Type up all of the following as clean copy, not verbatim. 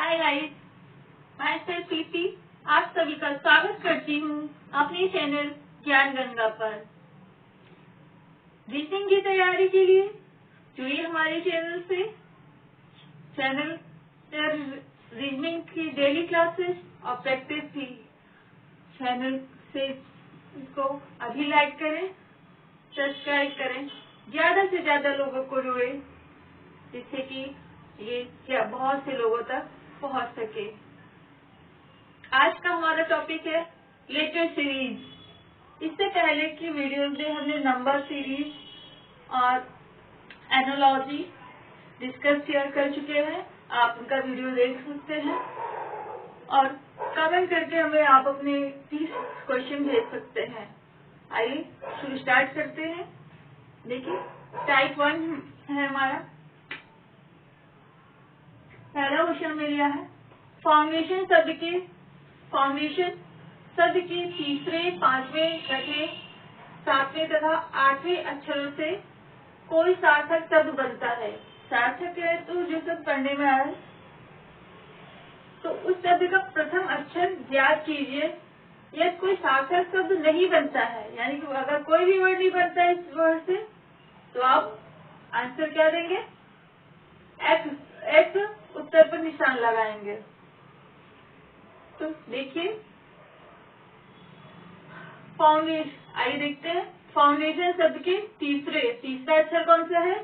Hi guys, मैं प्रीति आप सभी का स्वागत करती हूँ अपने चैनल ज्ञान गंगा पर। रीजनिंग की तैयारी के लिए जुड़िए हमारे चैनल रीजनिंग की डेली क्लासेस और प्रैक्टिस भी चैनल से इसको अभी लाइक करें, सब्सक्राइब करें, ज्यादा से ज्यादा लोगों को जोड़े जिससे कि ये बहुत से लोगों तक पहुंच सके। आज का हमारा टॉपिक है लेटर सीरीज। इससे पहले की वीडियोस में हमने नंबर सीरीज और एनालॉजी डिस्कस शेयर कर चुके हैं। आप उनका वीडियो देख सकते हैं और कमेंट करके हमें आप अपने 30 क्वेश्चन भेज सकते हैं। आइए शुरू स्टार्ट करते हैं। देखिए टाइप 1 है हमारा। पहला क्वेश्चन में लिया है फाउंडेशन शब्द के तीसरे, पांचवें, छठे, सातवें तथा आठवें अक्षरों से कोई सार्थक शब्द बनता है। सार्थक है तो जो शब्द पढ़ने में आए तो उस शब्द का प्रथम अक्षर ज्ञात कीजिए। यदि कोई सार्थक शब्द नहीं बनता है, यानी कि अगर कोई भी वर्ड नहीं बनता है इस वर्ड से, तो आप आंसर क्या देंगे? एक्स उत्तर पर निशान लगाएंगे। तो देखिए फाउंडेशन, आइए देखते हैं। फाउंडेशन शब्द के तीसरा अक्षर कौन सा है?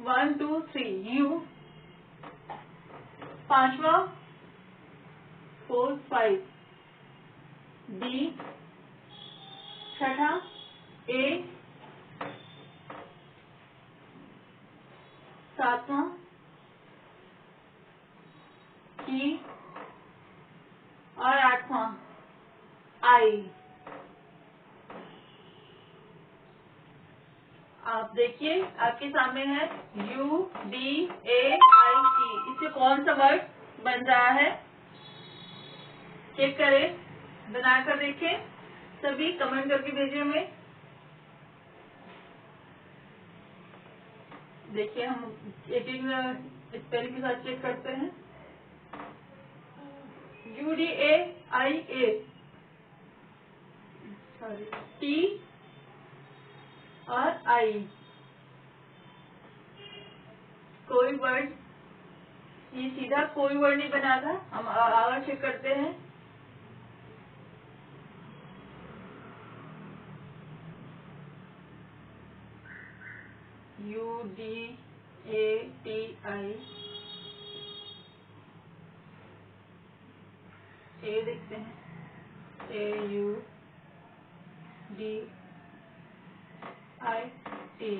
1 2 3 यू। पांचवा 4 5 डी। छठा ए। सातवां ई और आठवां आई। आप देखिए आपके सामने है यू डी ए आई ई। इससे कौन सा वर्ड बन रहा है? चेक करें, बनाकर देखें। सभी कमेंट करके भेजिए हमें। देखिए हम एक स्पेलिंग के साथ चेक करते हैं। यू डी ए आई ए, सॉरी टी और आई। कोई वर्ड, ये सीधा कोई वर्ड नहीं बना था। हम आगे चेक करते हैं। U D A T I, A देखते हैं, A U D I T.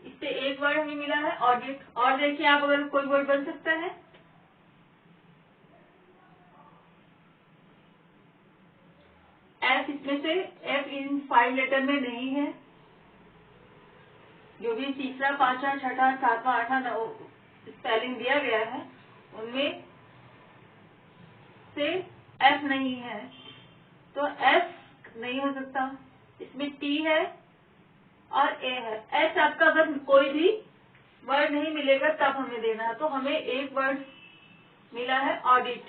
इससे एक वर्ड हमें मिला है ऑडिट। और देखिए आप अगर कोई वर्ड बन सकता है। एफ, इसमें से एफ इन 5 लेटर में नहीं है। जो भी तीसरा, पांचवा, छठा, सातवां, आठवां स्पेलिंग दिया गया है उनमें से एफ नहीं है, तो एफ नहीं हो सकता। इसमें टी है और ए है। एच आपका अगर कोई भी वर्ड नहीं मिलेगा तब हमें देना है। तो हमें एक वर्ड मिला है ऑडिट।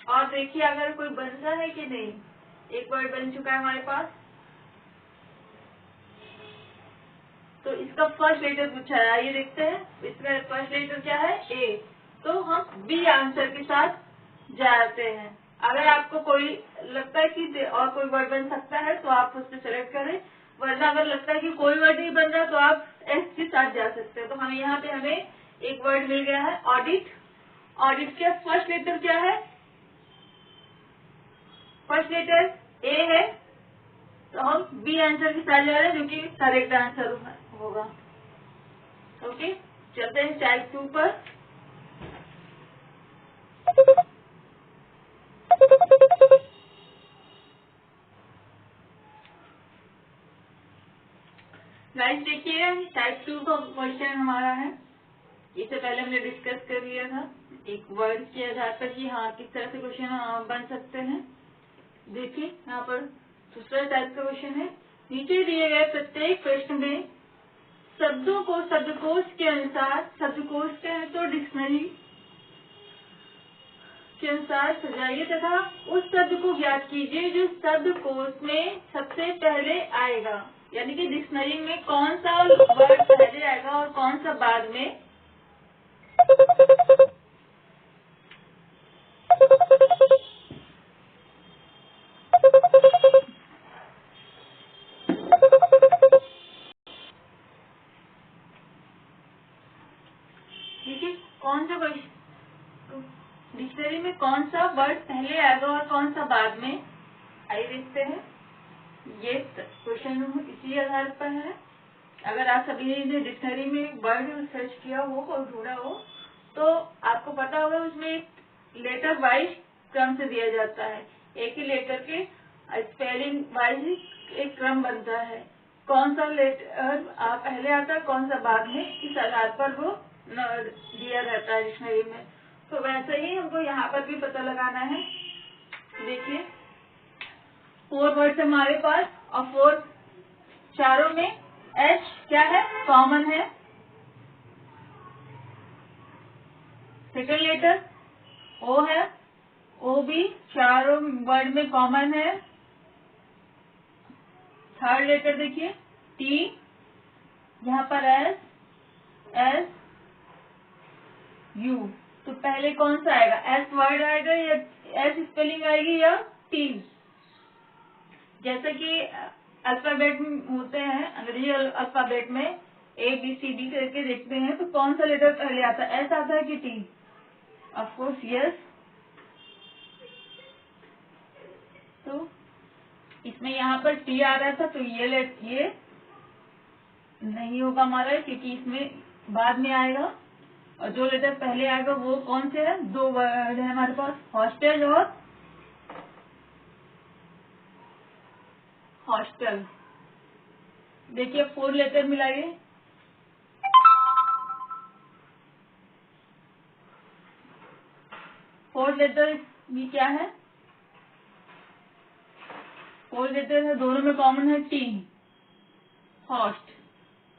और देखिए अगर कोई बन रहा है कि नहीं। एक वर्ड बन चुका है हमारे पास। तो इसका फर्स्ट लेटर पूछा है, आइए देखते हैं। इसका फर्स्ट लेटर क्या है? ए। तो हम बी आंसर के साथ जाते हैं। अगर आपको कोई लगता है कि और कोई वर्ड बन सकता है तो आप उसको सेलेक्ट करें, वरना अगर लगता है कि कोई वर्ड नहीं बन रहा तो आप एस के साथ जा सकते हैं। तो हमें यहाँ पे हमें एक वर्ड मिल गया है ऑडिट। ऑडिट का फर्स्ट लेटर क्या है? फर्स्ट लेटर ए है, तो हम बी आंसर के साथ जा रहे हैं जो कि करेक्ट आंसर होगा। ओके, चलते हैं टाइप 2 पर। गाइस देखिए टाइप 2 का क्वेश्चन हमारा है। इससे पहले हमने डिस्कस कर लिया था एक वर्ड के आधार पर कि हाँ किस तरह से क्वेश्चन बन सकते हैं। देखिए यहाँ पर दूसरा टाइप का क्वेश्चन है। नीचे दिए गए प्रत्येक प्रश्न में शब्दों को शब्दकोश के अनुसार, शब्दकोश कहें तो डिक्शनरी के अनुसार सजाइए तथा उस शब्द को ज्ञात कीजिए जो शब्दकोश में सबसे पहले आएगा। यानी कि डिक्शनरी में कौन सा वर्ड पहले आएगा और कौन सा बाद में। देखिए कौन सा डिक्शनरी में कौन सा वर्ड पहले आएगा और कौन सा बाद में। आइए देखते हैं। ये क्वेश्चन इसी आधार पर है। अगर आप सभी ने डिक्शनरी में वर्ड सर्च किया हो और ढूंढा हो तो आपको पता होगा उसमें एक लेटर वाइज क्रम से दिया जाता है। एक ही लेटर के स्पेलिंग वाइज एक क्रम बनता है। कौन सा लेटर पहले आता है कौन सा बाद में, इस आधार पर वो दिया रहता है डिक्शनरी में। तो वैसे ही हमको यहाँ पर भी पता लगाना है। देखिए 4 वर्ड्स हमारे पास और 4 चारों में एच क्या है, कॉमन है। सेकंड लेटर ओ है, ओ भी चारों वर्ड में कॉमन है। थर्ड लेटर देखिए टी, यहाँ पर एस, एस यू। तो पहले कौन सा आएगा, एस वर्ड आएगा या एस स्पेलिंग आएगी या टी। जैसे कि अल्फाबेट होते हैं, अंग्रेजी अल्फाबेट में ए बी सी डी करके देखते हैं तो कौन सा लेटर पहले आता है, एस आता है कि टी। Of course yes. तो इसमें यहाँ पर टी आ रहा था तो ये नहीं होगा हमारा, क्योंकि इसमें बाद में आएगा। और जो लेटर पहले आएगा वो कौन से है, 2 वर्ड है हमारे पास, हॉस्टल और हॉस्टल। देखिए 4 लेटर मिलाइए। फोर्थ लेटर भी क्या है, 4 लेटर है, दोनों में कॉमन है टी, हॉस्ट।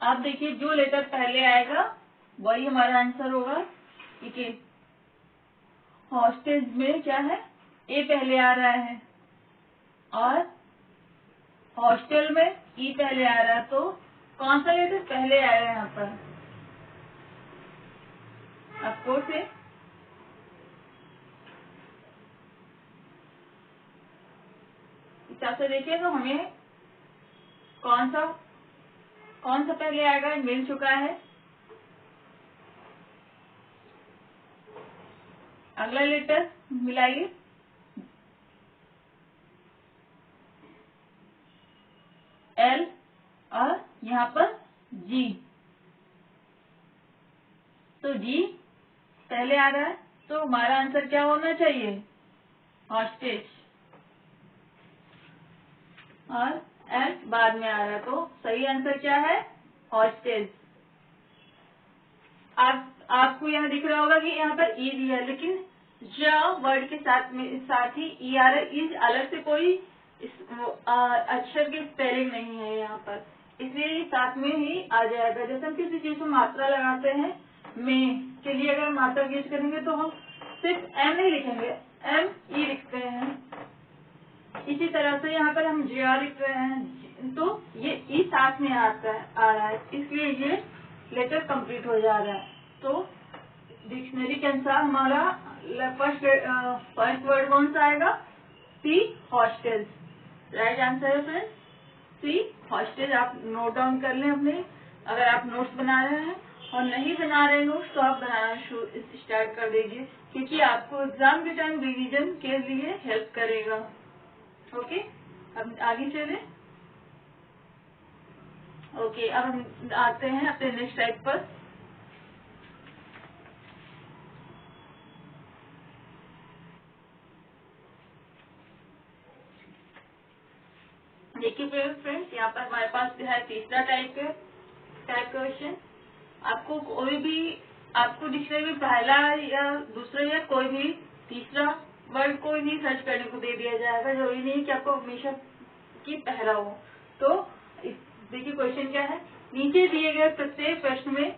आप देखिए जो लेटर पहले आएगा वही हमारा आंसर होगा। ठीक है, हॉस्टेज में क्या है, ए पहले आ रहा है और हॉस्टल में ई पहले आ रहा है। तो कौन सा लेटर पहले आएगा यहाँ पर, आपको से हिसाब से देखिए तो हमें कौन सा पहले आएगा मिल चुका है। अगला लेटर मिलाइए, एल और यहाँ पर जी। तो जी पहले आ रहा है तो हमारा आंसर क्या होना चाहिए, हॉस्टेज। और एस बाद में आ रहा है तो सही आंसर क्या है, हॉस्टेज। आपको यहाँ दिख रहा होगा कि यहाँ पर ई दिया है, लेकिन ज वर्ड के साथ ही ई आ रहा है। इज अलग से कोई अक्षर की स्पेलिंग नहीं है यहाँ पर, इसलिए ये साथ में ही आ जाएगा। जैसे हम किसी चीज को मात्रा लगाते हैं, में के लिए अगर मात्रा यूज करेंगे तो हम सिर्फ एम नहीं लिखेंगे, एम ई लिखते हैं। इसी तरह से यहाँ पर हम जे आर लिख रहे हैं तो ये ई साथ में आ रहा है, इसलिए ये लेटर कंप्लीट हो जा रहा है। तो डिक्शनरी के अनुसार हमारा फर्स्ट वर्ड कौन सा आएगा, सी, हॉस्टेल। राइट आंसर है फ्रेंड्स, सी, हॉस्टेल। आप नोट डाउन कर लें अपने, अगर आप नोट्स बना रहे हैं और नहीं बना रहे नोट्स तो आप बनाना स्टार्ट कर दीजिए, क्योंकि आपको एग्जाम के टाइम रिवीजन के लिए हेल्प करेगा। ओके, अब आगे चले। ओके, अब हम आते हैं अपने नेक्स्ट टाइप पर। देखिए फ्रेंड्स, यहाँ पर हमारे पास है तीसरा टाइप क्वेश्चन। आपको कोई भी, आपको डिक्शनरी में पहला या दूसरा या कोई भी तीसरा वर्ड कोई नहीं सर्च करने को दे दिया जाएगा। जरूरी नहीं कि आपको हमेशा की पहला हो। तो देखिए क्वेश्चन क्या है, नीचे दिए गए प्रत्येक प्रश्न में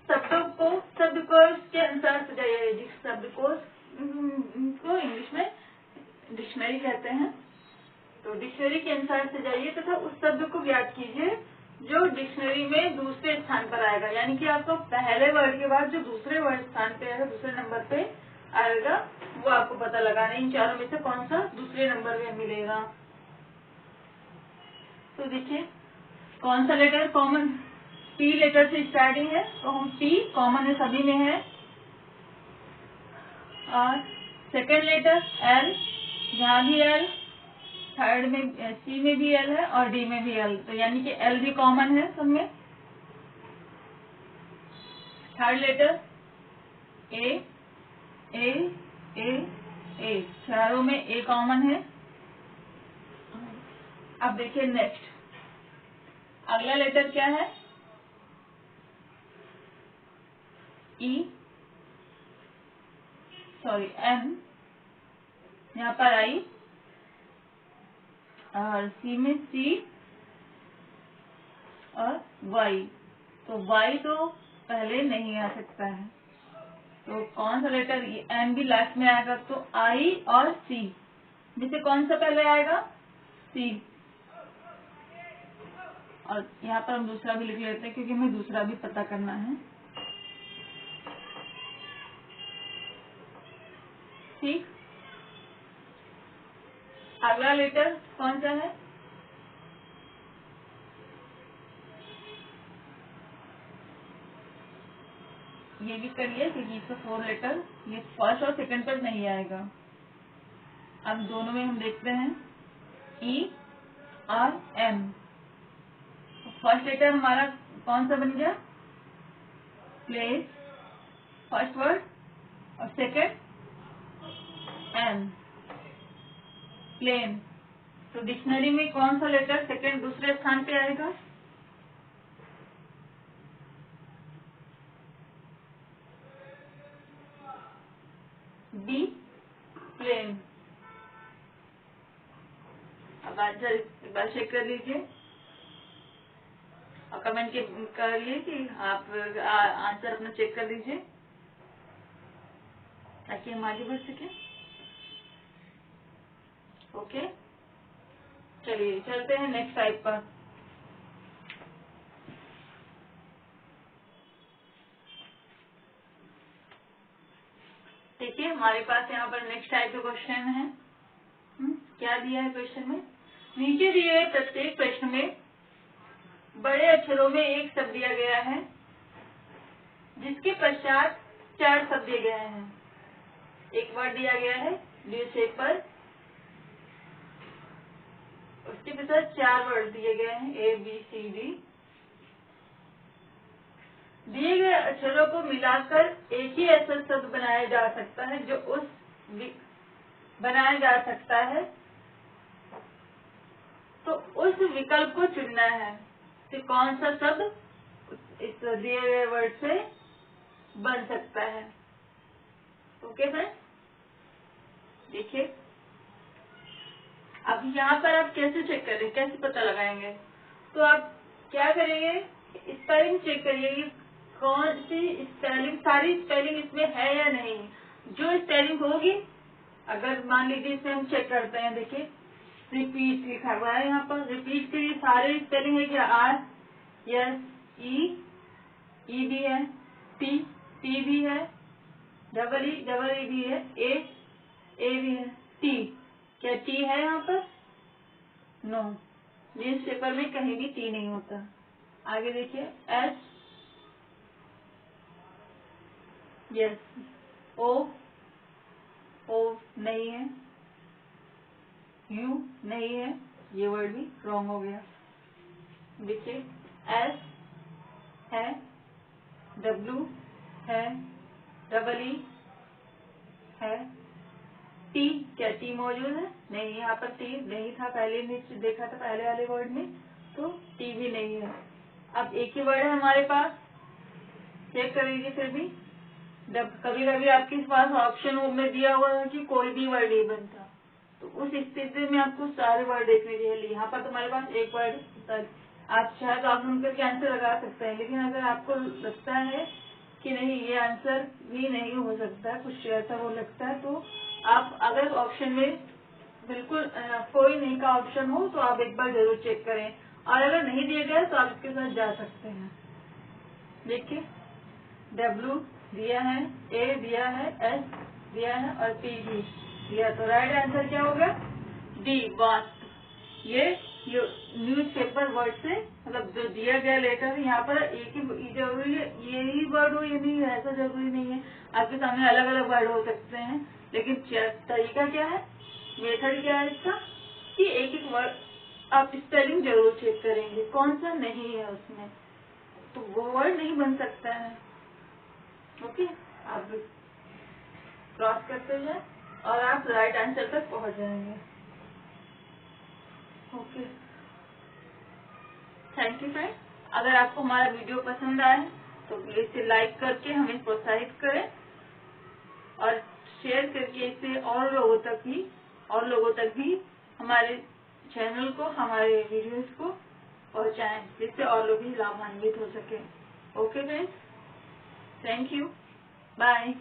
शब्दकोश के अनुसार सजाइए। जिस शब्दकोश को इंग्लिश में डिक्शनरी कहते हैं, तो डिक्शनरी के अनुसार सजाइए तथा उस शब्द को ज्ञात कीजिए जो डिक्शनरी में दूसरे स्थान पर आएगा। यानी कि आपको पहले वर्ड के बाद जो दूसरे वर्ड स्थान पे आएगा, दूसरे नंबर पे आएगा, वो आपको पता लगाना। इन चारों में से कौन सा दूसरे नंबर में मिलेगा। तो देखिए कौन सा लेटर कॉमन, पी लेटर से स्टार्टिंग है, तो हम पी कॉमन है, सभी में है। और सेकेंड लेटर एल, यहाँ भी एल, थर्ड में सी में भी एल है और डी में भी एल, तो यानी कि एल भी कॉमन है सब में। थर्ड लेटर ए ए ए ए, चारों में ए कॉमन है। अब देखिए नेक्स्ट अगला लेटर क्या है, ई, सॉरी एम, यहाँ पर आई, और सी में सी और वाई, तो वाई तो पहले नहीं आ सकता है, तो कौन सा लेटर, एम भी लास्ट में आएगा, तो आई और सी में से कौन सा पहले आएगा, सी। और यहाँ पर हम दूसरा भी लिख लेते हैं क्योंकि हमें दूसरा भी पता करना है। ठीक, अगला लेटर कौन सा है, ये भी करिए क्योंकि इसका 4 लेटर, ये फर्स्ट और सेकंड पर नहीं आएगा। अब दोनों में हम देखते हैं ई और एम, फर्स्ट लेटर हमारा कौन सा बन गया, प्लेस, फर्स्ट वर्ड, और सेकंड एम, प्लेन। तो डिक्शनरी में कौन सा लेटर सेकंड दूसरे स्थान पे आएगा, बी, प्लेन। अब आंसर एक बार चेक कर लीजिए और कमेंट करिए कि आप आंसर अपना चेक कर लीजिए ताकि हम आगे बढ़ सके। ओके, चलिए चलते हैं नेक्स्ट टाइप पर। देखिए हमारे पास यहाँ पर नेक्स्ट टाइप का क्वेश्चन है। क्या दिया है क्वेश्चन में, नीचे दिए गए प्रत्येक प्रश्न में बड़े अक्षरों में एक शब्द दिया गया है जिसके पश्चात 4 शब्द दिए गए हैं। एक वर्ड दिया गया है न्यूज़पेपर, उसके पश्चात 4 वर्ड दिए गए हैं ए बी सी डी। दिए गए अक्षरों को मिलाकर एक ही ऐसा शब्द बनाया जा सकता है जो बनाया जा सकता है, तो उस विकल्प को चुनना है कि कौन सा शब्द इस दिए गए वर्ड से बन सकता है। ओके फ्रेंड्स, देखिए अब यहाँ पर आप कैसे चेक करें, कैसे पता लगाएंगे, तो आप क्या करेंगे, स्पेलिंग चेक करिए कि कौन सी स्पेलिंग, सारी स्पेलिंग इसमें है या नहीं। जो स्पेलिंग होगी, अगर मान लीजिए इसमें हम चेक करते हैं, देखिए रिपीट लिखा हुआ है, यहाँ पर रिपीट के लिए सारे स्पेलिंग है क्या, आर, यस, ई भी है, टी भी है, डबल ई भी है, ए भी है, टी, क्या टी है यहाँ पर, नो, न्यूज़पेपर में कहीं भी टी नहीं होता। आगे देखिए एस, यस, ओ नहीं है, यू नहीं है, ये वर्ड भी रॉन्ग हो गया। देखिए एस है, डब्ल्यू है, डबल ई है, टी, क्या टी मौजूद है, नहीं, यहाँ पर टी नहीं था, पहले नीचे देखा था पहले वाले वर्ड में, तो टी भी नहीं है। अब एक ही वर्ड है हमारे पास, चेक कर लीजिए। फिर भी कभी कभी आपके पास ऑप्शन में दिया हुआ है कि कोई भी वर्ड नहीं बनता, तो उस स्थिति में आपको सारे वर्ड देखने चाहिए। यहाँ पर तुम्हारे पास एक वर्ड आप चाहे तो आप उनका आंसर लगा सकते हैं, लेकिन अगर आपको लगता है कि नहीं ये आंसर भी नहीं हो सकता, कुछ ऐसा हो लगता है, तो आप अगर ऑप्शन में बिल्कुल कोई नहीं का ऑप्शन हो तो आप एक बार जरूर चेक करें, और अगर नहीं दिया गया तो आप इसके साथ जा सकते हैं। देखिए W दिया है, A दिया है, S दिया है और P भी दिया, तो राइट आंसर क्या होगा? D wasp. ये न्यूज़पेपर वर्ड से मतलब जो दिया गया लेटर यहाँ पर एक ही जरूरी है यही वर्ड हो, ये नहीं ऐसा जरूरी नहीं है, आपके सामने अलग अलग वर्ड हो सकते हैं, लेकिन तरीका क्या है, मेथड क्या है इसका कि एक एक वर्ड आप स्पेलिंग जरूर चेक करेंगे कौन सा नहीं है उसमें, तो वो वर्ड नहीं बन सकता है। ओके, आप क्रॉस करते जाए और आप राइट आंसर तक पहुंच जाएंगे। Okay, thank you friend. अगर आपको हमारा वीडियो पसंद आए तो प्लीज इसे लाइक करके हमें प्रोत्साहित करें और शेयर करके इसे और लोगों तक भी हमारे चैनल को, हमारे वीडियोस को पहुंचाएं, जिससे और लोग भी लाभान्वित हो सके। Okay friends, thank you, bye.